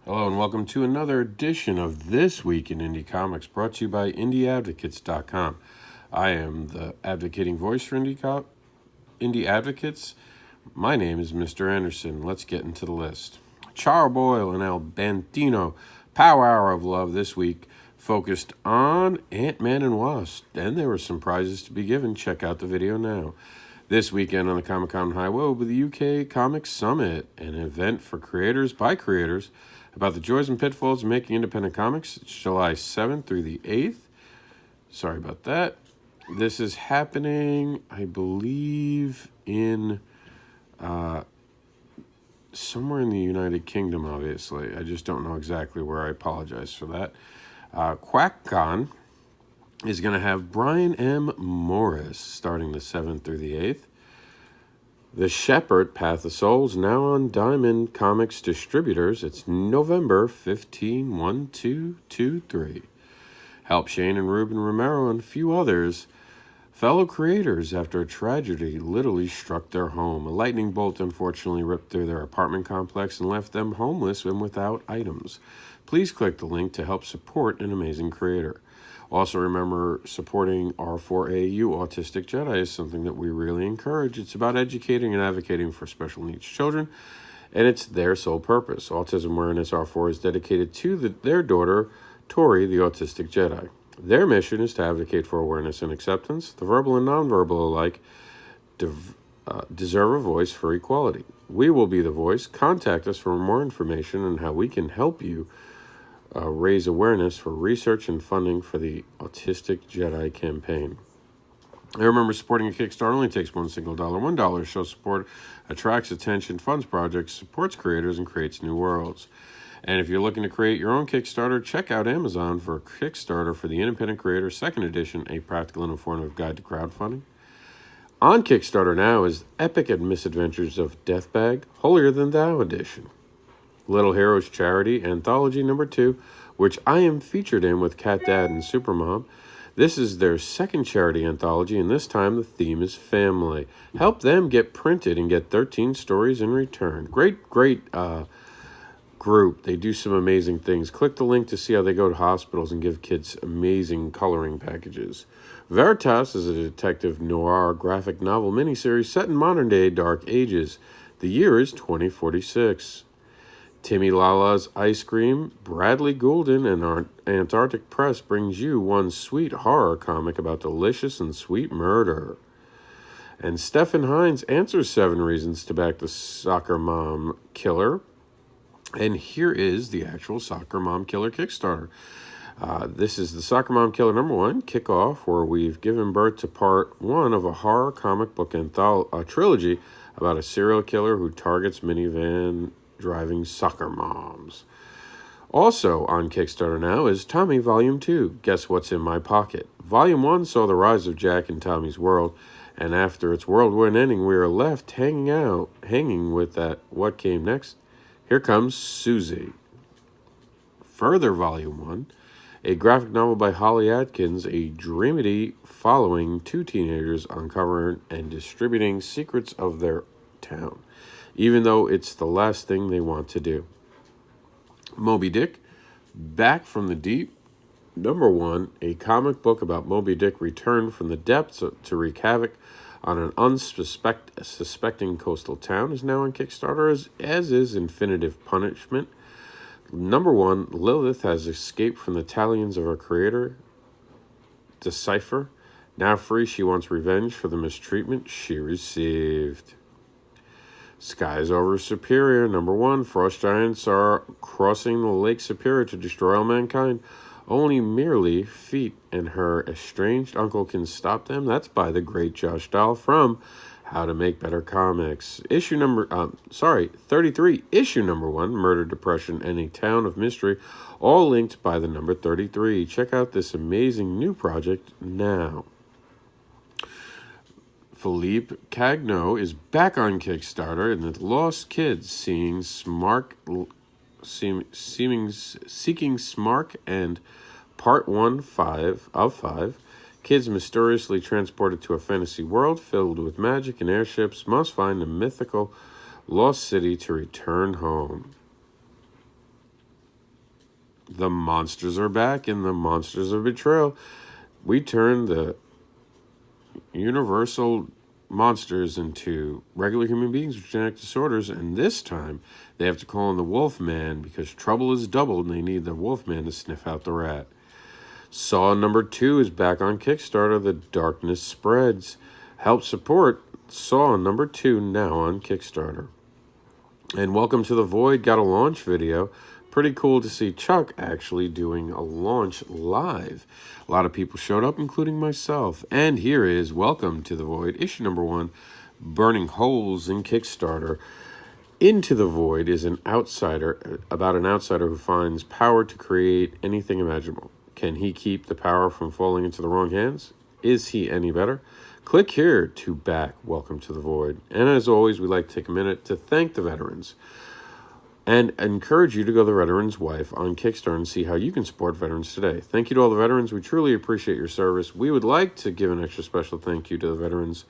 Hello and welcome to another edition of This Week in Indie Comics, brought to you by IndieAdvocates.com. I am the advocating voice for Indie Advocates. My name is Mr. Anderson. Let's get into the list. Charboil and El Bantino, Power Hour of Love this week focused on Ant-Man and Wasp, and there were some prizes to be given. Check out the video now. This weekend on the Comic-Con Highway will be the UK Comic Summit, an event for creators by creators about the joys and pitfalls of making independent comics. It's July 7th through the 8th. Sorry about that. This is happening, I believe, in somewhere in the United Kingdom, obviously. I just don't know exactly where. I apologize for that. QuackCon is going to have Brian M. Morris starting the 7th through the 8th. The Shepherd, Path of Souls, now on Diamond Comics Distributors. It's November 15, 1, 2, 2, 3. Help Shane and Ruben Romero and a few others, fellow creators, after a tragedy literally struck their home. A lightning bolt unfortunately ripped through their apartment complex and left them homeless and without items. Please click the link to help support an amazing creator. Also, remember, supporting R4AU Autistic Jedi is something that we really encourage. It's about educating and advocating for special needs children, and it's their sole purpose. Autism Awareness R4 is dedicated to their daughter, Tori, the Autistic Jedi. Their mission is to advocate for awareness and acceptance. The verbal and nonverbal alike deserve a voice for equality. We will be the voice. Contact us for more information on how we can help you raise awareness for research and funding for the Autistic Jedi campaign. I remember supporting a Kickstarter only takes one single dollar. $1 shows support, attracts attention, funds projects, supports creators, and creates new worlds. And if you're looking to create your own Kickstarter, check out Amazon for a Kickstarter for the Independent Creator 2nd Edition, a practical and informative guide to crowdfunding. On Kickstarter now is Epic and Misadventures of Deathbag, Holier Than Thou Edition. Little Heroes Charity Anthology number 2, which I am featured in with Cat Dad and Supermom. This is their second charity anthology, and this time the theme is family. Help them get printed and get 13 stories in return. Great group. They do some amazing things. Click the link to see how they go to hospitals and give kids amazing coloring packages. Veritas is a detective noir graphic novel miniseries set in modern-day dark ages. The year is 2046. Timmy Lala's Ice Cream, Bradley Goulden, and Antarctic Press brings you one sweet horror comic about delicious and sweet murder. And Stephen Hines answers 7 reasons to back the Soccer Mom Killer. And here is the actual Soccer Mom Killer Kickstarter. This is the Soccer Mom Killer number 1 kickoff, where we've given birth to part 1 of a horror comic book trilogy about a serial killer who targets minivan driving soccer moms. Also on Kickstarter now is Tommy Volume 2, Guess What's in My Pocket. Volume 1 saw the rise of Jack in Tommy's world, and after its worldwide ending, we are left hanging with that what came next. Here comes Susie. Further Volume 1, a graphic novel by Holly Atkins, a dreamedy following 2 teenagers uncovering and distributing secrets of their town, even though it's the last thing they want to do. Moby Dick, Back from the Deep, number 1, a comic book about Moby Dick returned from the depths to wreak havoc on an unsuspecting coastal town, is now on Kickstarter, as is Infinitive Punishment. Number 1, Lilith has escaped from the talons of her creator, Decipher. Now free, she wants revenge for the mistreatment she received. Skies Over Superior, number 1, Frost Giants are crossing the Lake Superior to destroy all mankind. Only merely Feet and her estranged uncle can stop them. That's by the great Josh Dahl from How to Make Better Comics. 33, issue number 1, Murder, Depression, and a Town of Mystery, all linked by the number 33. Check out this amazing new project now. Philippe Cagno is back on Kickstarter in The Lost Kids, Seeking Smark and Part 1 of 5. Kids mysteriously transported to a fantasy world filled with magic and airships must find a mythical lost city to return home. The monsters are back in the Monsters of Betrayal. We turned the universal monsters into regular human beings with genetic disorders, and this time they have to call in the Wolfman because trouble is doubled and they need the Wolfman to sniff out the rat. Saw number 2 is back on Kickstarter. The Darkness Spreads. Help support Saw number 2 now on Kickstarter. And Welcome to the Void got a launch video. Pretty cool to see Chuck actually doing a launch live. A lot of people showed up, including myself. And here is Welcome to the Void, issue number 1, Burning Holes in Kickstarter. Into the Void is about an outsider who finds power to create anything imaginable. Can he keep the power from falling into the wrong hands? Is he any better? Click here to back Welcome to the Void. And as always, we'd like to take a minute to thank the veterans and encourage you to go to the Veteran's Wife on Kickstarter and see how you can support veterans today. Thank you to all the veterans. We truly appreciate your service. We would like to give an extra special thank you to the veterans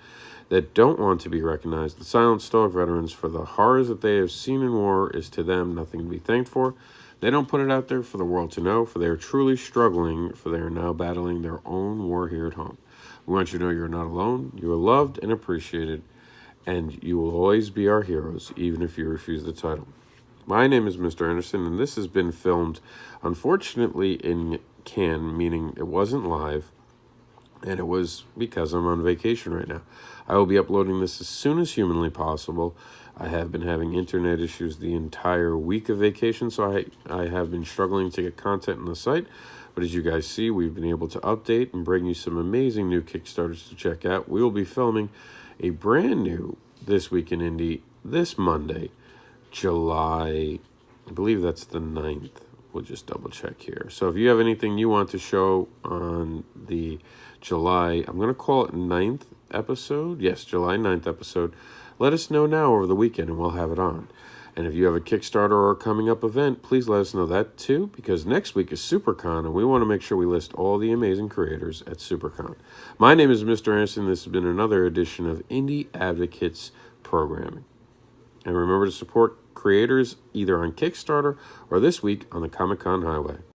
that don't want to be recognized. The silent stoic veterans, for the horrors that they have seen in war, is to them nothing to be thanked for. They don't put it out there for the world to know, for they are truly struggling, for they are now battling their own war here at home. We want you to know you're not alone, you are loved and appreciated, and you will always be our heroes, even if you refuse the title. My name is Mr. Anderson, and this has been filmed, unfortunately, in Cannes, meaning it wasn't live, and it was because I'm on vacation right now. I will be uploading this as soon as humanly possible. I have been having internet issues the entire week of vacation, so I have been struggling to get content on the site. But as you guys see, we've been able to update and bring you some amazing new Kickstarters to check out. We will be filming a brand new This Week in Indie this Monday, July, I believe that's the 9th. We'll just double check here. So if you have anything you want to show on the July, I'm going to call it 9th episode. Yes, July 9th episode. Let us know now over the weekend and we'll have it on. And if you have a Kickstarter or a coming up event, please let us know that too, because next week is SuperCon and we want to make sure we list all the amazing creators at SuperCon. My name is Mr. Anderson. This has been another edition of Indie Advocates Programming. And remember to support creators either on Kickstarter or this week on the Comic-Con Highway.